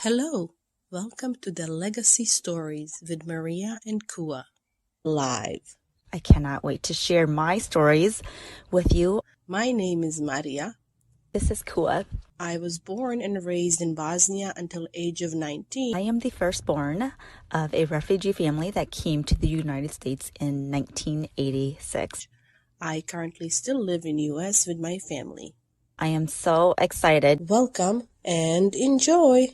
Hello, welcome to the Legacy Stories with Maria and Kua live. I cannot wait to share my stories with you. My name is Maria. This is Kua. I was born and raised in Bosnia until age of 19. I am the firstborn of a refugee family that came to the United States in 1986. I currently still live in US with my family. I am so excited. Welcome and enjoy.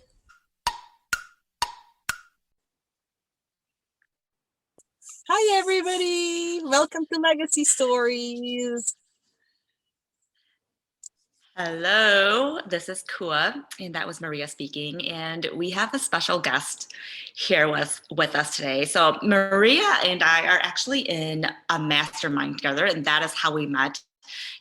Hi everybody, welcome to Legacy Stories. Hello, this is Kua, and that was Maria speaking. And we have a special guest here with us today. So Maria and I are actually in a mastermind together, and that is how we met.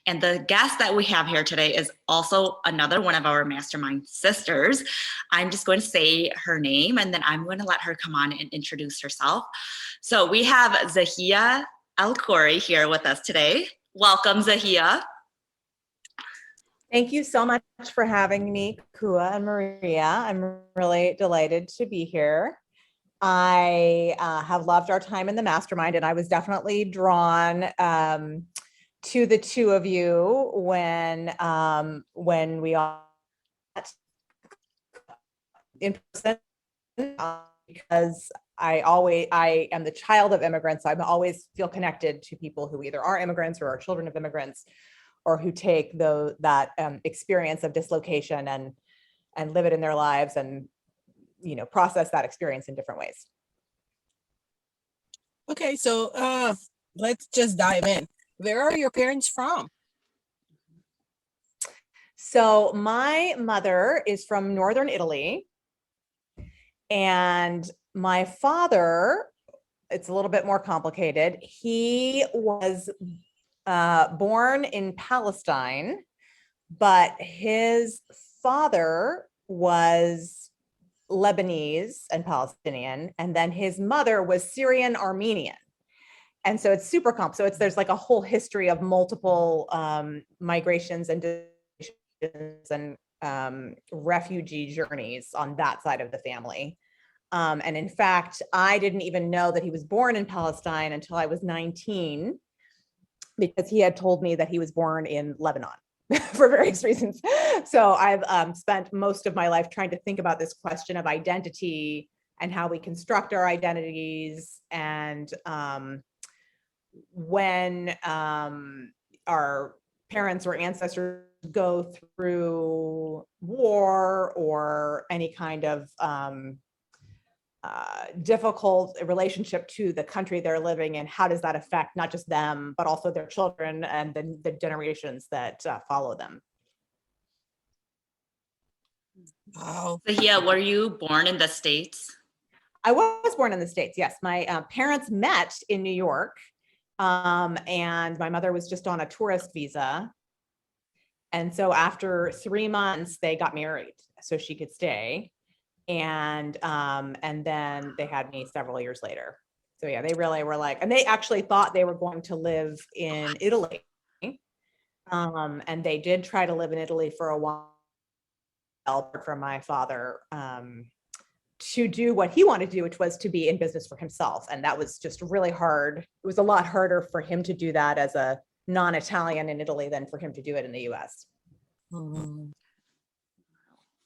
And the guest that we have here today is also another one of our mastermind sisters. I'm just going to say her name, and then I'm going to let her come on and introduce herself. So we have Zahie El Couri here with us today. Welcome, Zahie. Thank you so much for having me, Kua and Maria. I'm really delighted to be here. I have loved our time in the mastermind, and I was definitely drawn to the two of you when we all met in person, because I am the child of immigrants. So I always feel connected to people who either are immigrants or are children of immigrants, or who take that experience of dislocation and live it in their lives and process that experience in different ways. Okay, so let's just dive in. Where are your parents from? So my mother is from Northern Italy, and my father, it's a little bit more complicated. He was born in Palestine, but his father was Lebanese and Palestinian, and then his mother was Syrian Armenian. And so it's super complicated. So there's like a whole history of multiple migrations and refugee journeys on that side of the family. And in fact, I didn't even know that he was born in Palestine until I was 19, because he had told me that he was born in Lebanon for various reasons. So I've spent most of my life trying to think about this question of identity and how we construct our identities, and when our parents or ancestors go through war or any kind of difficult relationship to the country they're living in, how does that affect not just them, but also their children and the generations that follow them? Wow. Zahie, were you born in the States? I was born in the States, yes. My parents met in New York, and my mother was just on a tourist visa. And so after 3 months, they got married so she could stay. And then they had me several years later. So yeah, they really were like, and they actually thought they were going to live in Italy. And they did try to live in Italy for a while from my father to do what he wanted to do, which was to be in business for himself. And that was just really hard. It was a lot harder for him to do that as a non-Italian in Italy than for him to do it in the US. Mm.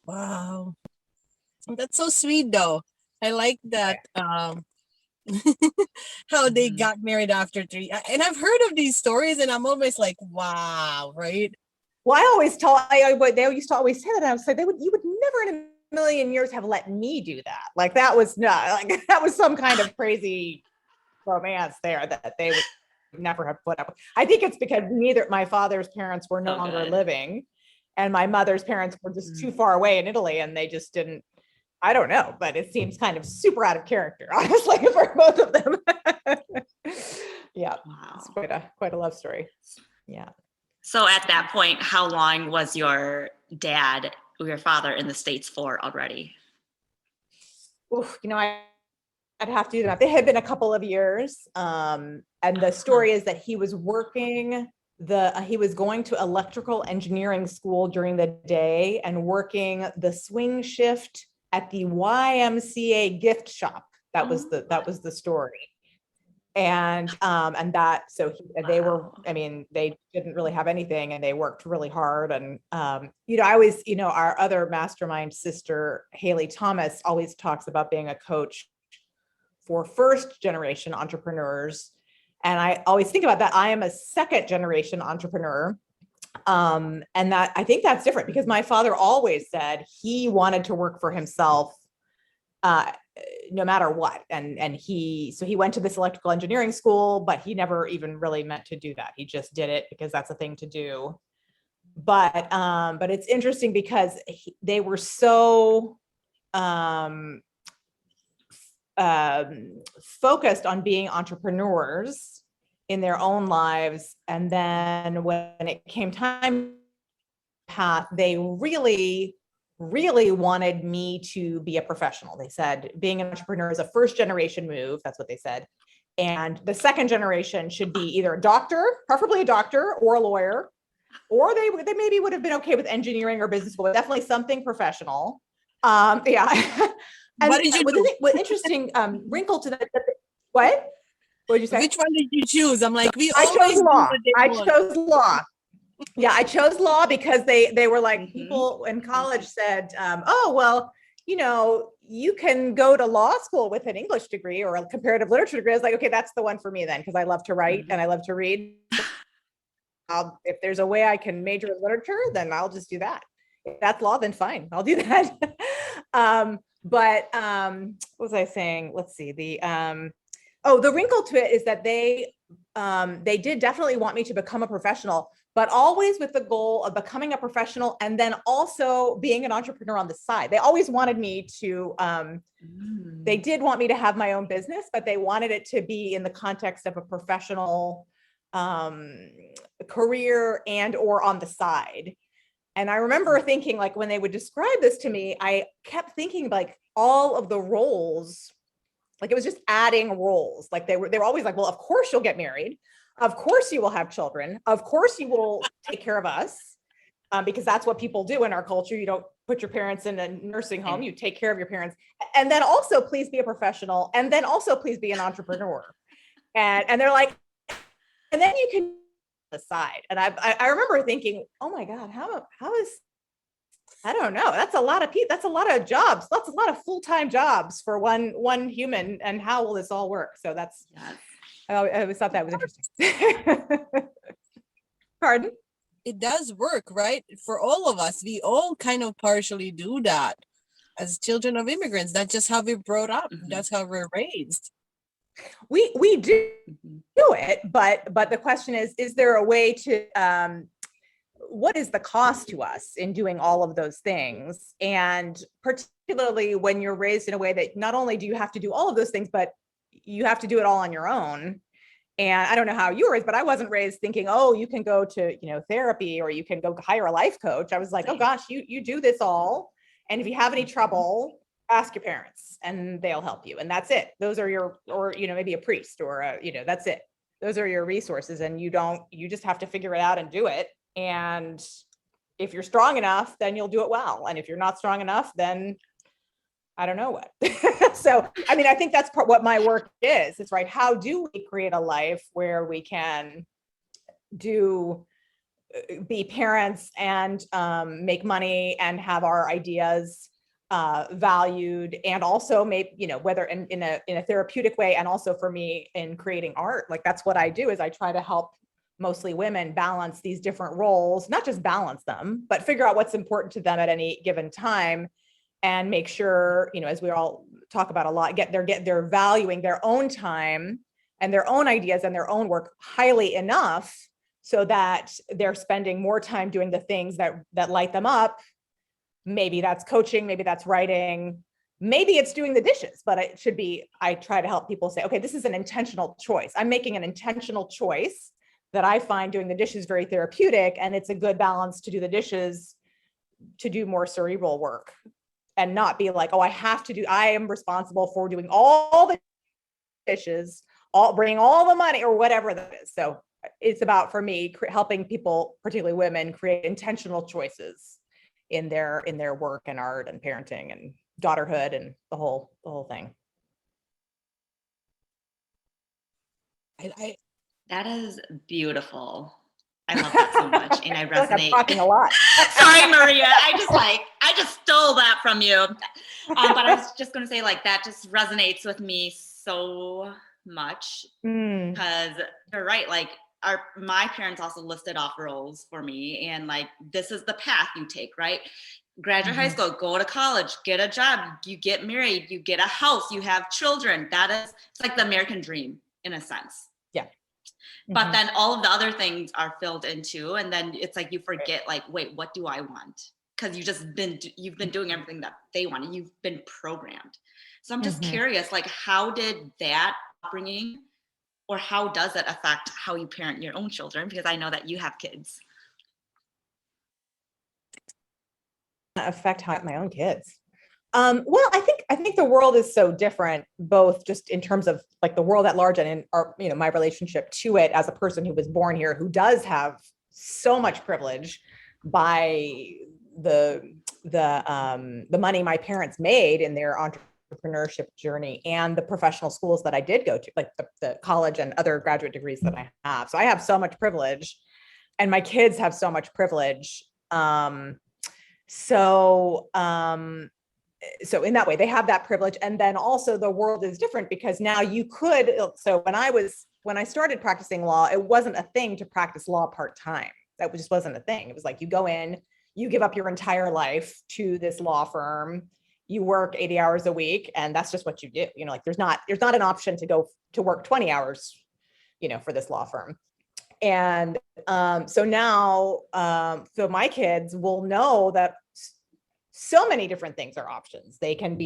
Wow. That's so sweet though. I like that how they got married after 3. And I've heard of these stories and I'm always like, wow, right? Well, I always they used to always say that. I was like, you would never in a million years have let me do that. Like that was not like that was some kind of crazy romance there that they would never have put up with. I think it's because neither my father's parents were no longer living, and my mother's parents were just too far away in Italy, and they just didn't. I don't know, but it seems kind of super out of character, honestly, for both of them. Yeah, wow. It's quite a love story. Yeah. So at that point, how long was your dad or your father in the States for already? Oof, I'd have to do that. It had been a couple of years. And the story is that he was working he was going to electrical engineering school during the day and working the swing shift at the YMCA gift shop. That was the story. And that, so they were, I mean, they didn't really have anything and they worked really hard. And, I always, our other mastermind sister, Haley Thomas, always talks about being a coach for first generation entrepreneurs. And I always think about that. I am a second generation entrepreneur. And that, I think that's different because my father always said he wanted to work for himself, no matter what. And he went to this electrical engineering school, but he never even really meant to do that. He just did it because that's a thing to do. But it's interesting because they were so focused on being entrepreneurs in their own lives. And then when it came time path, they really wanted me to be a professional. They said being an entrepreneur is a first generation move. That's what they said. And the second generation should be either a doctor, preferably a doctor or a lawyer, or they maybe would have been okay with engineering or business school, but definitely something professional. Yeah. And what did you do? What interesting wrinkle to that? What did you say? Which one did you choose? I'm like, I chose law. Yeah, I chose law because they were like, people in college said, oh, well, you can go to law school with an English degree or a comparative literature degree. I was like, okay, that's the one for me then, because I love to write and I love to read. If there's a way I can major in literature, then I'll just do that. If that's law, then fine, I'll do that. But what was I saying? Let's see. The wrinkle to it is that they did definitely want me to become a professional, but always with the goal of becoming a professional and then also being an entrepreneur on the side. They always wanted me to, they did want me to have my own business, but they wanted it to be in the context of a professional career and or on the side. And I remember thinking, like, when they would describe this to me, I kept thinking like all of the roles, like it was just adding roles. Like they were always like, well, of course you'll get married. Of course you will have children. Of course you will take care of us, because that's what people do in our culture. You don't put your parents in a nursing home. You take care of your parents. And then also please be a professional. And then also please be an entrepreneur. And they're like, and then you can decide. And I remember thinking, oh my God, how is, I don't know. That's a lot of people. That's a lot of jobs. That's a lot of full-time jobs for one human. And how will this all work? So that's, I always thought that was interesting. Pardon? It does work, right? For all of us, we all kind of partially do that as children of immigrants. That's just how we're brought up. That's how we're raised. We do it, but the question is there a way to, what is the cost to us in doing all of those things? And particularly when you're raised in a way that not only do you have to do all of those things, but you have to do it all on your own. And I don't know how you were raised, but I wasn't raised thinking, oh, you can go to, therapy or you can go hire a life coach. I was like, oh gosh, you do this all. And if you have any trouble, ask your parents and they'll help you. And that's it. Those are your, or, maybe a priest or, that's it. Those are your resources. And you just have to figure it out and do it. And if you're strong enough, then you'll do it well. And if you're not strong enough, then I don't know what. So, I mean, I think that's what my work is. It's right. How do we create a life where we can be parents and make money and have our ideas valued, and also maybe, whether in a therapeutic way, and also for me in creating art. Like that's what I do, is I try to help mostly women balance these different roles, not just balance them, but figure out what's important to them at any given time, and make sure, as we all talk about a lot, they're valuing their own time and their own ideas and their own work highly enough so that they're spending more time doing the things that light them up. Maybe that's coaching, maybe that's writing, maybe it's doing the dishes, but it should be, I try to help people say, okay, this is an intentional choice. I'm making an intentional choice that I find doing the dishes very therapeutic, and it's a good balance to do the dishes, to do more cerebral work, and not be like, oh, I am responsible for doing all the dishes, bringing all the money or whatever that is. So it's about, for me, helping people, particularly women, create intentional choices in their work and art and parenting and daughterhood and the whole thing. I That is beautiful. I love that so much, and I feel like I'm resonate. talking a lot. Sorry, Maria. I just stole that from you. But I was just going to say, like, that just resonates with me so much because you're right. Like, my parents also listed off roles for me, and like, this is the path you take, right? Graduate high school, go to college, get a job, you get married, you get a house, you have children. It's like the American dream in a sense. Yeah. But then all of the other things are filled into, and then it's like you forget, like, wait, what do I want? Because you've been doing everything that they wanted. You've been programmed. So I'm just curious, like, how did that upbringing, or how does it affect how you parent your own children? Because I know that you have kids. Affect how my own kids. Well, I think the world is so different, both just in terms of like the world at large and in our, my relationship to it as a person who was born here, who does have so much privilege by the money my parents made in their entrepreneurship journey and the professional schools that I did go to, like the college and other graduate degrees that I have. So I have so much privilege, and my kids have so much privilege. So in that way, they have that privilege. And then also the world is different because now so when I started practicing law, it wasn't a thing to practice law part-time. That just wasn't a thing. It was like, you go in, you give up your entire life to this law firm, you work 80 hours a week, and that's just what you do. Like there's not an option to go to work 20 hours, for this law firm. And so now, so my kids will know that so many different things are options. They could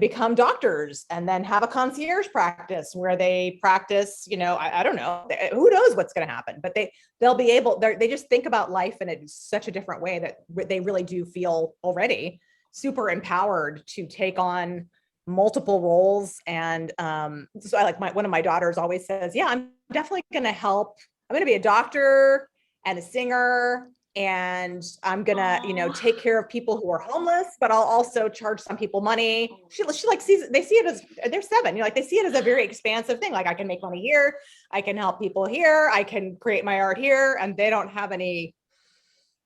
become doctors and then have a concierge practice where they practice, I don't know, who knows what's going to happen, but they'll be able, they just think about life in such a different way that they really do feel already super empowered to take on multiple roles. And so I like one of my daughters always says, yeah, I'm definitely going to help. I'm going to be a doctor and a singer, and I'm gonna, take care of people who are homeless, but I'll also charge some people money. She like they see it as, they're 7, they see it as a very expansive thing. Like, I can make money here, I can help people here, I can create my art here, and they don't have any,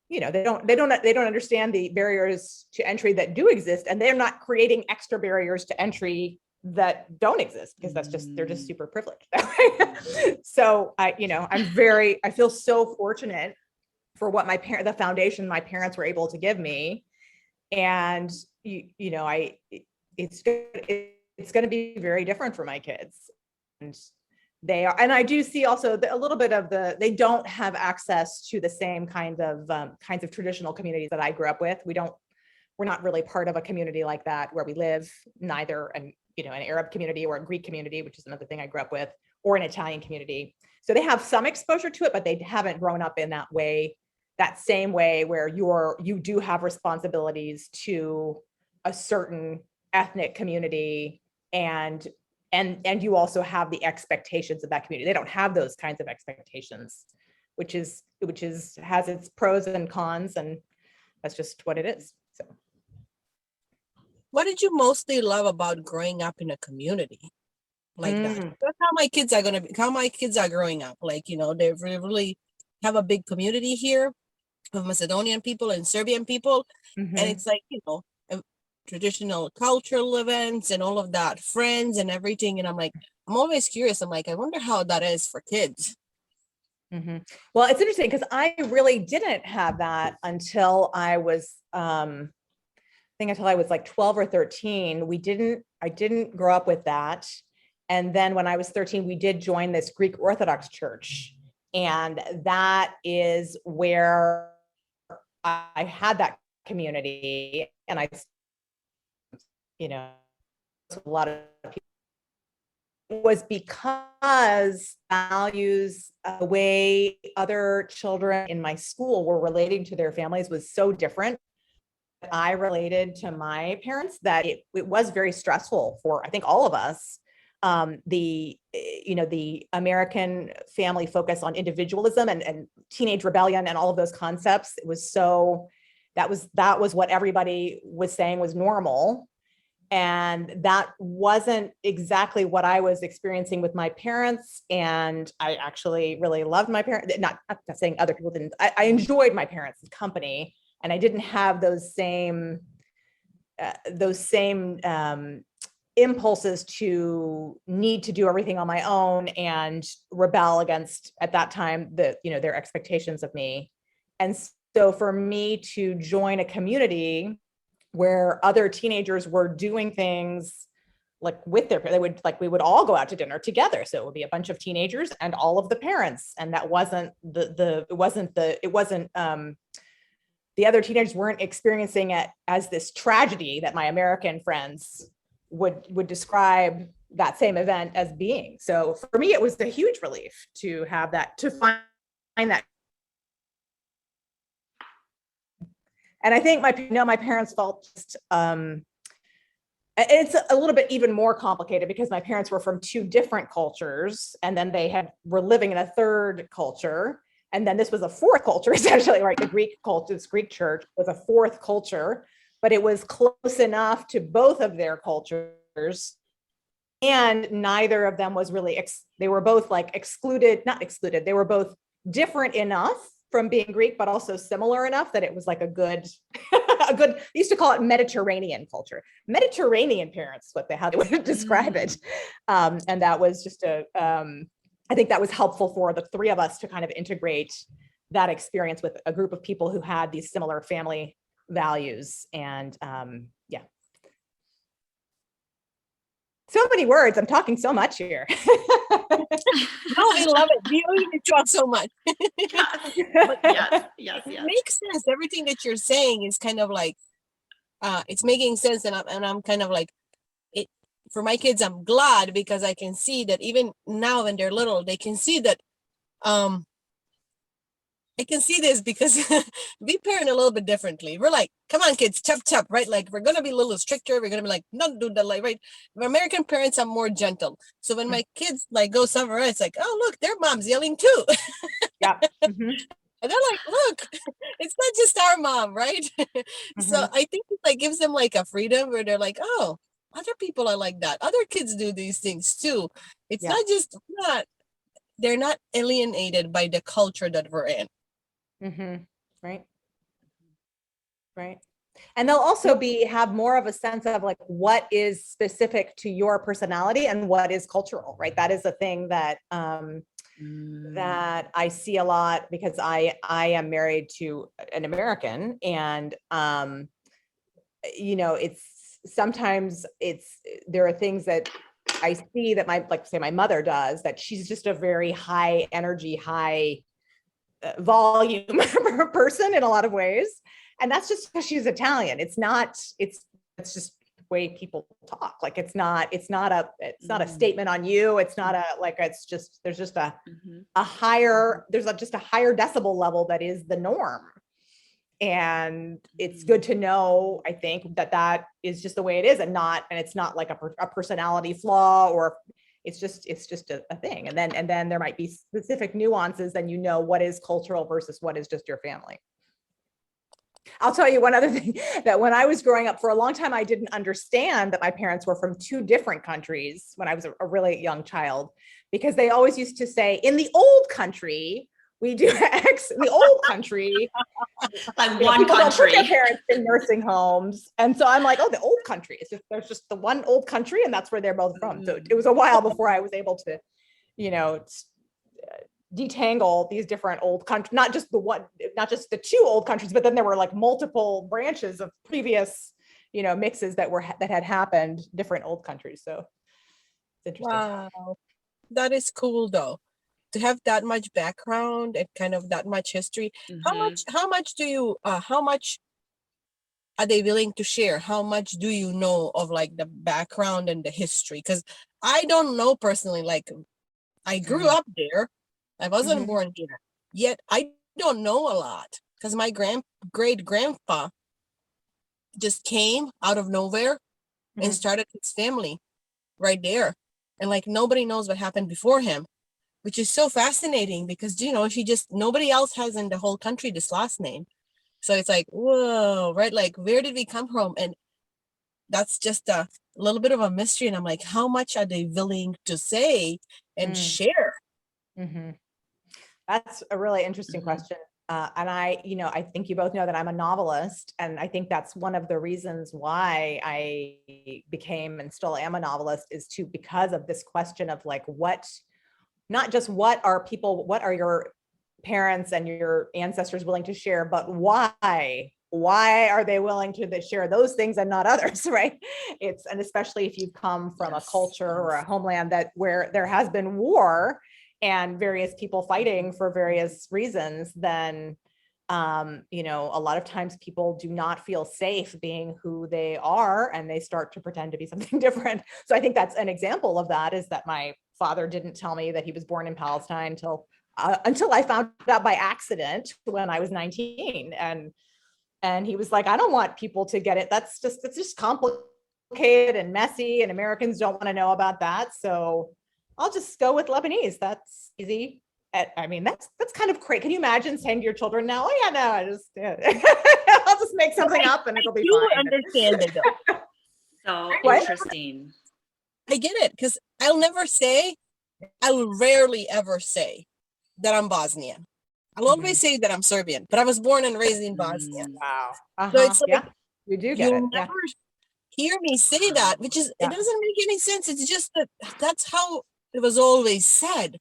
they don't understand the barriers to entry that do exist, and they're not creating extra barriers to entry that don't exist because they're just super privileged. So I feel so fortunate for what the foundation my parents were able to give me. And, it's going to be very different for my kids. And and I do see also a little bit of they don't have access to the same kinds of traditional communities that I grew up with. We're not really part of a community like that where we live, neither an Arab community or a Greek community, which is another thing I grew up with, or an Italian community. So they have some exposure to it, but they haven't grown up in that same way where you do have responsibilities to a certain ethnic community, and you also have the expectations of that community. They don't have those kinds of expectations, which has its pros and cons, and that's just what it is. So what did you mostly love about growing up in a community like that? That's how my kids are growing up. Like, they really have a big community here of Macedonian people and Serbian people. And it's like, traditional cultural events and all of that, friends and everything. And I'm always curious. I'm like, I wonder how that is for kids. Well, it's interesting because I really didn't have that until I was, until I was like 12 or 13. I didn't grow up with that. And then when I was 13, we did join this Greek Orthodox church. And that is where I had that community. And a lot of people, it was because values, the way other children in my school were relating to their families was so different. I related to my parents that it was very stressful for, I think, all of us. The American family focus on individualism and teenage rebellion and all of those concepts. It was so that was what everybody was saying was normal. And that wasn't exactly what I was experiencing with my parents. And I actually really loved my parents. I'm not saying other people didn't. I enjoyed my parents' company, and I didn't have those same impulses to need to do everything on my own and rebel against, at that time, their expectations of me. And so for me to join a community where other teenagers were doing things like with we would all go out to dinner together. So it would be a bunch of teenagers and all of the parents. And that wasn't the other teenagers weren't experiencing it as this tragedy that my American friends would describe that same event as being. So for me, it was a huge relief to have that, to find that. And I think my parents felt just, it's a little bit even more complicated because my parents were from two different cultures, and then were living in a third culture. And then this was a fourth culture, essentially, right? The Greek culture, this Greek church was a fourth culture, but it was close enough to both of their cultures. And neither of them was really, they were both not excluded. They were both different enough from being Greek, but also similar enough that it was like a good, they used to call it Mediterranean culture. Mediterranean parents, how they would describe it. And that was just I think that was helpful for the three of us to kind of integrate that experience with a group of people who had these similar family values. And yeah. So many words. I'm talking so much here. No, I love it. You even talk so much. Yes. It makes sense. Everything that you're saying is kind of like, it's making sense. And I'm kind of like, for my kids, I'm glad because I can see that even now when they're little, they can see that, I can see this because we parent a little bit differently. We're like, come on, kids, chop, right? Like, we're going to be a little stricter. We're going to be like, don't do that, like, right? American parents are more gentle. So when my kids like go somewhere, it's like, oh, look, their mom's yelling too. Yeah. Mm-hmm. And they're like, look, it's not just our mom, right? Mm-hmm. So I think it like gives them like a freedom where they're like, oh, other people are like that. Other kids do these things too. It's not just, they're not alienated by the culture that we're in. Mm-hmm. Right. And they'll also have more of a sense of like what is specific to your personality and what is cultural, right? That is a thing that that I see a lot because I am married to an American, and there are things that I see that my mother does, that she's just a very high energy, high volume person in a lot of ways. And that's just because she's Italian. It's just the way people talk. Like it's not a statement on you. It's not there's just a higher decibel level that is the norm. And it's good to know, I think, that is just the way it is, and it's not like a personality flaw, or it's just a thing. And then there might be specific nuances, then what is cultural versus what is just your family. I'll tell you one other thing, that when I was growing up, for a long time, I didn't understand that my parents were from two different countries when I was a really young child, because they always used to say, in the old country, we do X, in the old country. Like one country. Don't put their parents in nursing homes. And so I'm like, oh, the old country. There's just the one old country, and that's where they're both from. So it was a while before I was able to, detangle these different old countries, not just the two old countries, but then there were like multiple branches of previous, mixes that had happened, different old countries. So it's interesting. Wow. That is cool though, to have that much background and kind of that much history. Mm-hmm. How much are they willing to share? How much do you know of like the background and the history? Because I don't know personally, like I grew up there. I wasn't born here, yet I don't know a lot, because my great grandpa just came out of nowhere and started his family right there. And like nobody knows what happened before him, which is so fascinating because, nobody else has in the whole country this last name. So it's like, whoa, right? Like, where did we come from? And that's just a little bit of a mystery. And I'm like, how much are they willing to say and share? Mm-hmm. That's a really interesting question. And I think you both know that I'm a novelist, and I think that's one of the reasons why I became and still am a novelist is because of this question of like, not just what are your parents and your ancestors willing to share, but why are they willing to share those things and not others, right? And especially if you've come from a culture or a homeland where there has been war and various people fighting for various reasons, then a lot of times people do not feel safe being who they are, and they start to pretend to be something different. So I think that's an example of that, is that my father didn't tell me that he was born in Palestine until I found out by accident when I was 19. And he was like, I don't want people to get it. It's just complicated and messy, and Americans don't want to know about that. So I'll just go with Lebanese. That's easy. I mean, that's kind of crazy. Can you imagine saying to your children now, oh yeah, no, I'll just make something up and it'll be fine. You understand it though. So interesting. I get it, because I will rarely ever say that I'm Bosnian. I'll always say that I'm Serbian, but I was born and raised in Bosnia. Wow. So it's like, you do get it. Never hear me say that, which is, it doesn't make any sense. It's just that's how it was always said.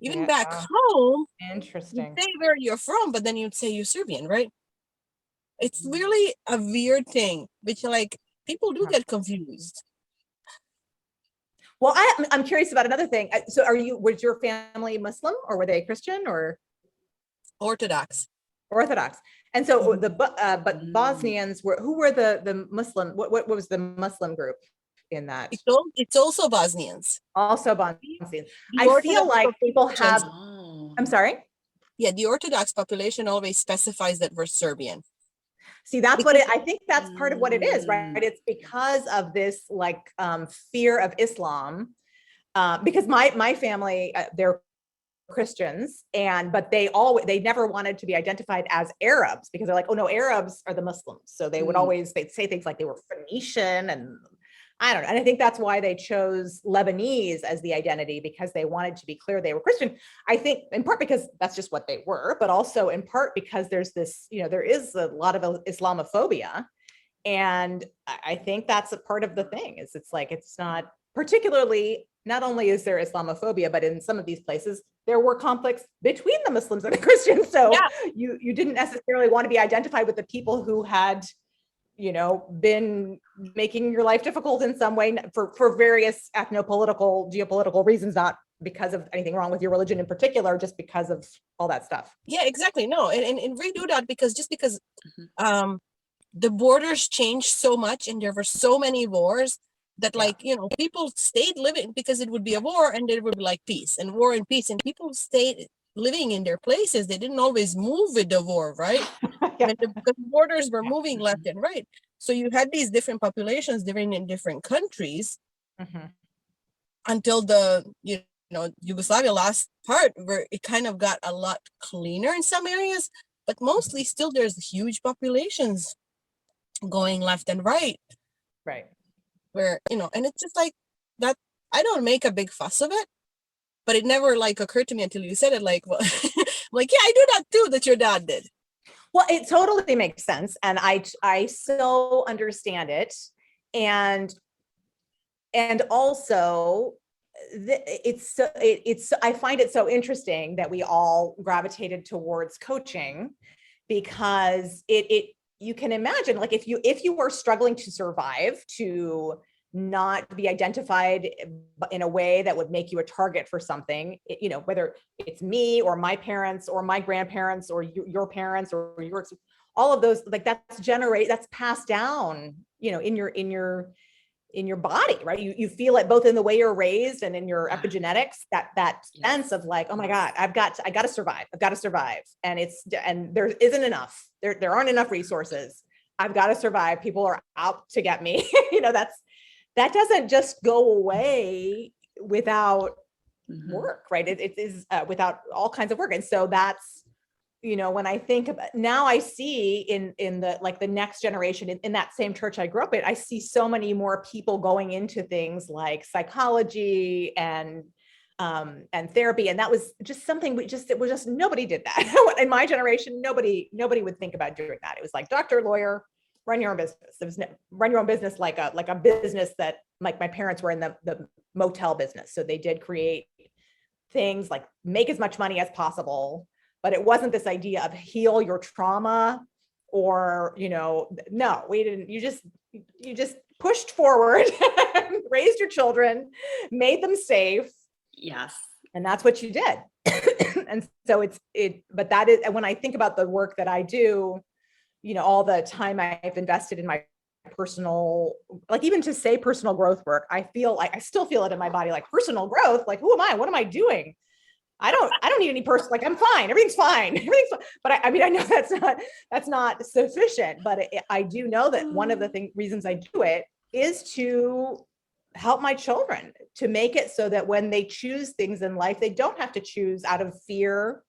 Even back home, interesting. you say where you're from, but then you'd say you're Serbian, right? It's really a weird thing, which like people do get confused. Well, I'm curious about another thing. So was your family Muslim, or were they Christian, or Orthodox? And so but Bosnians who were the Muslim, what was the Muslim group in that? It's also Bosnians. Also Bosnians. I feel like people have, I'm sorry? Yeah, the Orthodox population always specifies that we're Serbian. See, I think that's part of what it is, right? It's because of this like fear of Islam, because my family, they're Christians, but they never wanted to be identified as Arabs, because they're like, oh no, Arabs are the Muslims. So they'd say things like they were Phoenician, and I don't know. And I think that's why they chose Lebanese as the identity, because they wanted to be clear they were Christian. I think in part because that's just what they were, but also in part because there's this, there is a lot of Islamophobia. And I think that's a part of the thing, is it's like, it's not particularly, not only is there Islamophobia, but in some of these places, there were conflicts between the Muslims and the Christians. So you didn't necessarily want to be identified with the people who had, been making your life difficult in some way for various ethnopolitical, geopolitical reasons, not because of anything wrong with your religion in particular, just because of all that stuff. Yeah, exactly. No, and we do that because the borders changed so much, and there were so many wars that people stayed living, because it would be a war and there would be like peace and war and peace, and people stayed living in their places. They didn't always move with the war, right? Because the borders were moving left and right. So you had these different populations living in different countries until the Yugoslavia last part, where it kind of got a lot cleaner in some areas, but mostly still there's huge populations going left and right. Right. Where, and it's just like that. I don't make a big fuss of it, but it never like occurred to me until you said it, like, well, like, yeah, I do that too, that your dad did. Well, it totally makes sense. And I so understand it. And also I find it so interesting that we all gravitated towards coaching, because you can imagine, like, if you were struggling to survive, to not be identified in a way that would make you a target for something, whether it's me or my parents or my grandparents or your parents or yours, all of those, like, that's passed down, in your body, right? You feel it both in the way you're raised and in your epigenetics, that sense of like, oh my God, I got to survive. And there isn't enough, there aren't enough resources. I've got to survive. People are out to get me. That doesn't just go away without work, right? It is without all kinds of work. And so that's, when I think about now, I see in the like the next generation in that same church I grew up in, I see so many more people going into things like psychology and therapy. And that was just something it was just, nobody did that. In my generation, nobody would think about doing that. It was like doctor, lawyer, run your own business. It was run your own business like a business that, like, my parents were in the motel business. So they did create things like make as much money as possible, but it wasn't this idea of heal your trauma or, no, we didn't. You just pushed forward, raised your children, made them safe. Yes. And that's what you did. And so but that is, when I think about the work that I do, all the time I've invested in my personal, like, even to say personal growth work, I still feel it in my body, like, personal growth, like, who am I? What am I doing? I don't need any person, like, I'm fine. Everything's fine. But I mean, I know that's not sufficient, but I do know that one of the reasons I do it is to help my children, to make it so that when they choose things in life, they don't have to choose out of fear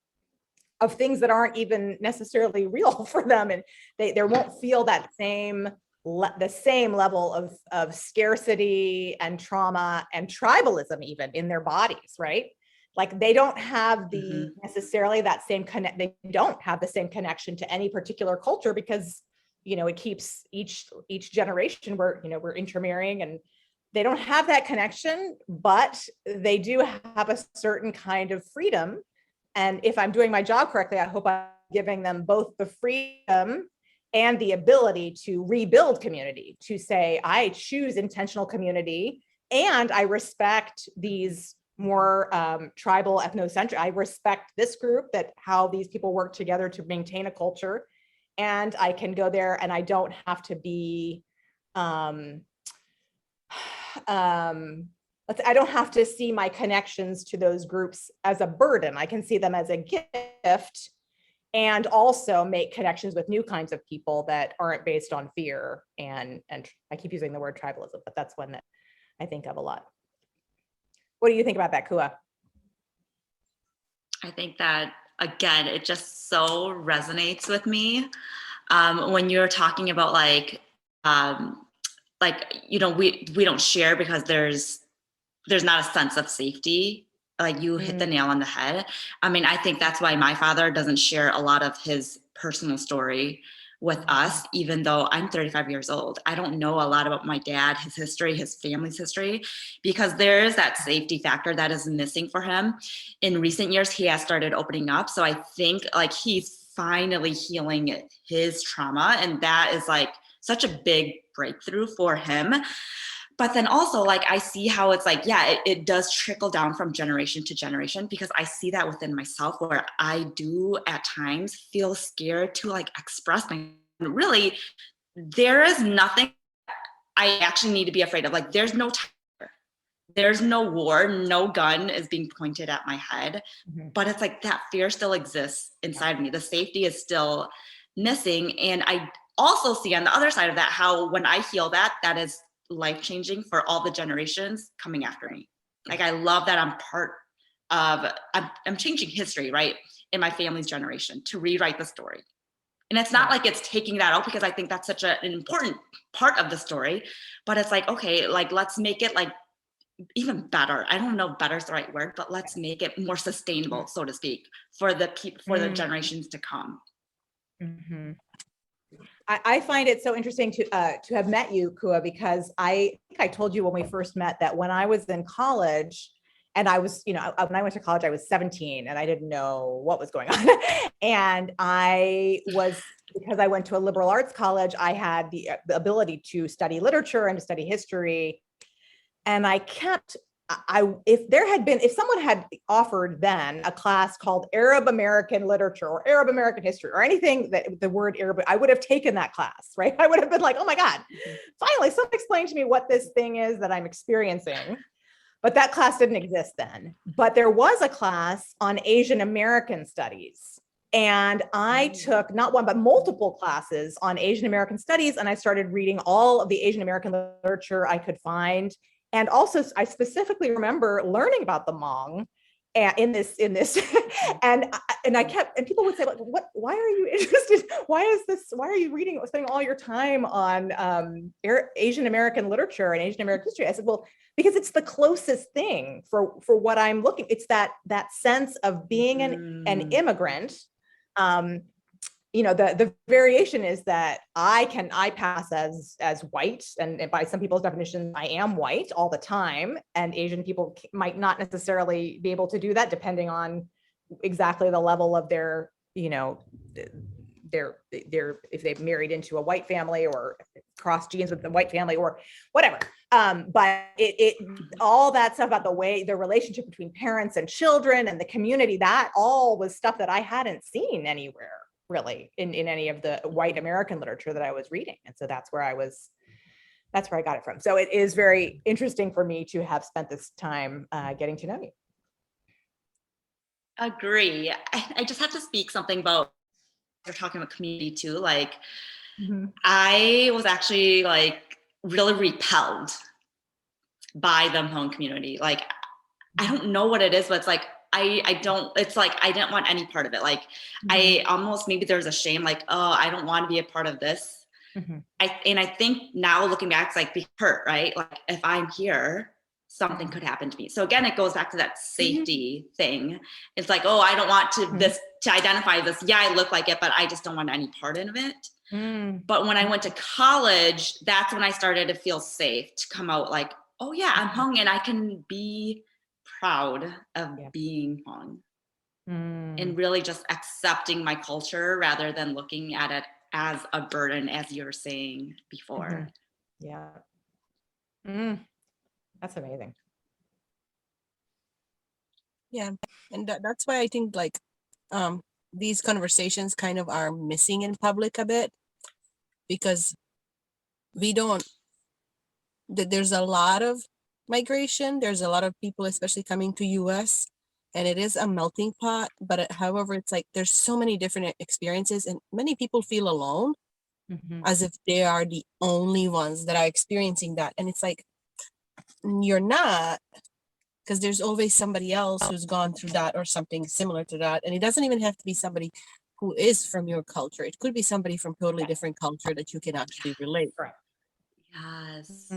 of things that aren't even necessarily real for them. And they won't feel the same level of scarcity and trauma and tribalism even in their bodies, right? Like, they don't have necessarily that same they don't have the same connection to any particular culture, because, it keeps each generation, we're intermarrying, and they don't have that connection, but they do have a certain kind of freedom. And if I'm doing my job correctly, I hope I'm giving them both the freedom and the ability to rebuild community, to say, I choose intentional community, and I respect these more tribal, ethnocentric. I respect this group, that how these people work together to maintain a culture. And I can go there, and I don't have to be, I don't have to see my connections to those groups as a burden. I can see them as a gift, and also make connections with new kinds of people that aren't based on fear. And I keep using the word tribalism, but that's one that I think of a lot. What do you think about that, Kua? I think that, again, it just so resonates with me when you're talking about we don't share because there's not a sense of safety. Like, you hit the nail on the head. I mean, I think that's why my father doesn't share a lot of his personal story with us, even though I'm 35 years old. I don't know a lot about my dad, his history, his family's history, because there is that safety factor that is missing for him. In recent years, he has started opening up. So I think, like, he's finally healing his trauma. And that is, like, such a big breakthrough for him. But then also, like, I see how it's like, yeah, it does trickle down from generation to generation, because I see that within myself, where I do at times feel scared to, like, express my, really, there is nothing I actually need to be afraid of. Like, there's no tiger, there's no war, no gun is being pointed at my head, but it's like that fear still exists inside me. The safety is still missing. And I also see on the other side of that, how when I heal that is life-changing for all the generations coming after me. Like, I love that I'm changing history, right, in my family's generation, to rewrite the story. And it's not like it's taking that out, because I think that's such an important part of the story, but it's like, okay, like, let's make it, like, even better. I don't know if better is the right word, but let's make it more sustainable, so to speak, for the the generations to come. I find it so interesting to have met you, Kua, because I think I told you when we first met that when I was in college, and I was, when I went to college, I was 17 and I didn't know what was going on. And because I went to a liberal arts college, I had the ability to study literature and to study history. And if someone had offered then a class called Arab American literature or Arab American history or anything that the word Arab, I would have taken that class, right? I would have been like, oh my God, finally, someone explain to me what this thing is that I'm experiencing. But that class didn't exist then. But there was a class on Asian American studies. And I took not one, but multiple classes on Asian American studies. And I started reading all of the Asian American literature I could find. And also, I specifically remember learning about the Hmong in this, and people would say, like, why are you interested? Why are you spending all your time on Asian American literature and Asian American history? I said, well, because it's the closest thing for what I'm looking. It's that sense of being an immigrant. The variation is that I pass as white, and by some people's definition, I am white all the time, and Asian people might not necessarily be able to do that, depending on exactly the level of their if they've married into a white family or cross genes with the white family or whatever. But it all that stuff about the relationship between parents and children and the community, that all was stuff that I hadn't seen anywhere really in any of the white American literature that I was reading. And so that's where I got it from. So it is very interesting for me to have spent this time getting to know you. Agree. I just have to speak something about, you're talking about community too. Like, I was actually like really repelled by the Hmong community. Like, I don't know what it is, but it's like, it's like, I didn't want any part of it. Like, I almost, maybe there's a shame, like, oh, I don't want to be a part of this. I think now looking back, it's like, be hurt, right? Like, if I'm here, something could happen to me. So again, it goes back to that safety thing. It's like, oh, I don't want to identify this. Yeah, I look like it, but I just don't want any part of it. But when I went to college, that's when I started to feel safe to come out like, oh yeah, I'm Hmong and I can be proud of being Hmong. And really just accepting my culture rather than looking at it as a burden, as you were saying before. Yeah. That's amazing. Yeah. And that's why I think like these conversations kind of are missing in public a bit, because there's a lot of migration. There's a lot of people, especially coming to US, and it is a melting pot. But however, it's like there's so many different experiences, and many people feel alone, as if they are the only ones that are experiencing that. And it's like, you're not, because there's always somebody else who's gone through that or something similar to that. And it doesn't even have to be somebody who is from your culture. It could be somebody from totally different culture that you can actually relate. Yes.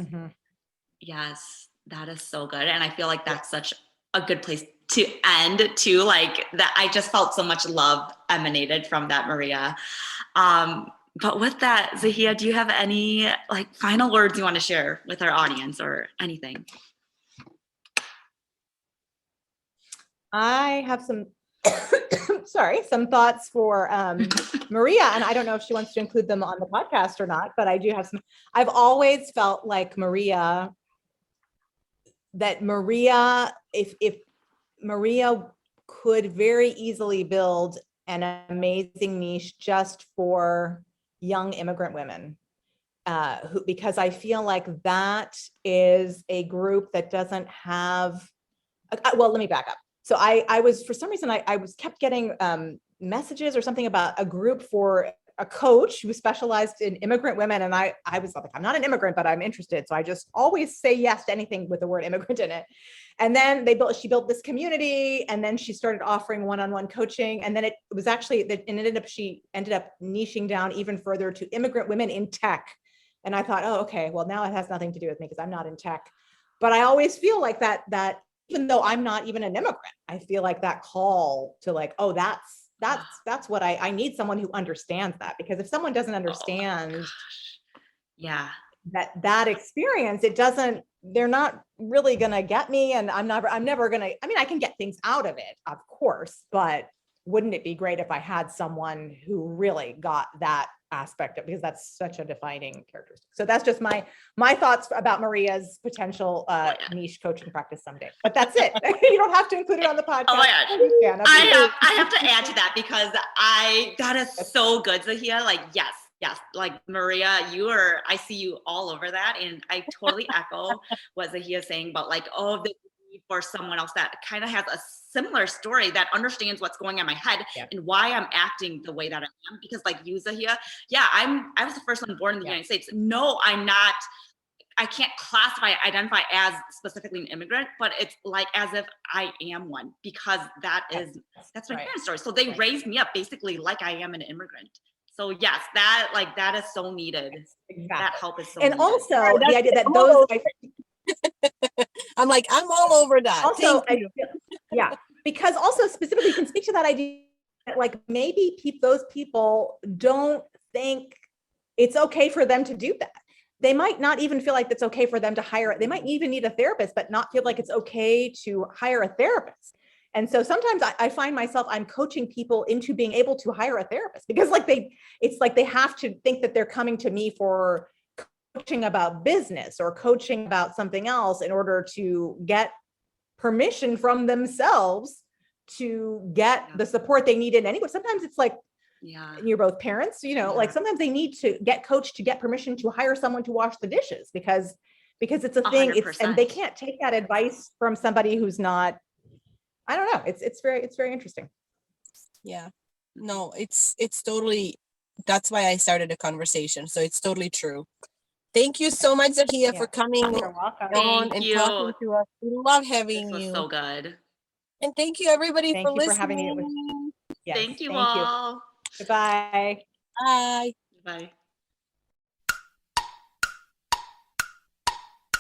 Yes, that is so good. And I feel like that's such a good place to end too. Like, that I just felt so much love emanated from that, Maria. But with that, Zahie, do you have any like final words you want to share with our audience or anything? I have some thoughts for Maria, and I don't know if she wants to include them on the podcast or not, but I do have some. I've always felt like if Maria could very easily build an amazing niche just for young immigrant women, because I feel like that is a group that doesn't have, well, let me back up. So I was, for some reason, I was kept getting messages or something about a group for a coach who specialized in immigrant women. And I was like, I'm not an immigrant, but I'm interested. So I just always say yes to anything with the word immigrant in it. And then she built this community, and then she started offering one-on-one coaching. And then she ended up niching down even further to immigrant women in tech. And I thought, oh, okay, well, now it has nothing to do with me because I'm not in tech. But I always feel like that even though I'm not even an immigrant, I feel like that call to like, oh, that's what I need, someone who understands that. Because if someone doesn't understand that experience, they're not really gonna get me. And I'm never gonna, I mean, I can get things out of it, of course, but wouldn't it be great if I had someone who really got that aspect of, because that's such a defining characteristic. So that's just my thoughts about Maria's potential niche coaching practice someday. But that's it. You don't have to include it on the podcast. Oh my gosh. I have to add to that, because that is so good, Zahie. Like, yes. Like, Maria, I see you all over that. And I totally echo what Zahie is saying about like, oh, the need for someone else that kind of has a similar story, that understands what's going on in my head and why I'm acting the way that I am. Because like you, Zahie, I was the first one born in the United States. No, I'm not I can't identify as specifically an immigrant, but it's like as if I am one, because that's my parents' story. So they raised me up basically like I am an immigrant. So yes, that is so needed. Exactly. That help is so needed. And also the idea that those, I'm like, I'm all over that. Also, Thank you. Yeah, because also specifically you can speak to that idea that like maybe those people don't think it's okay for them to do that. They might not even feel like it's okay for them to hire it. They might even need a therapist, but not feel like it's okay to hire a therapist. And so sometimes I find myself, I'm coaching people into being able to hire a therapist because it's like they have to think that they're coming to me for coaching about business or coaching about something else in order to get permission from themselves to get the support they needed anyway. Sometimes it's like, and you're both parents, like sometimes they need to get coached to get permission to hire someone to wash the dishes because it's a thing. And they can't take that advice from somebody who's not, I don't know. It's very interesting. Yeah, no, it's totally, that's why I started a conversation. So it's totally true. Thank you so much, Zahie, for coming on and talking to us. We love having you. This was so good. And thank you everybody for listening. For having me. Thank you all. Goodbye. Bye. Bye.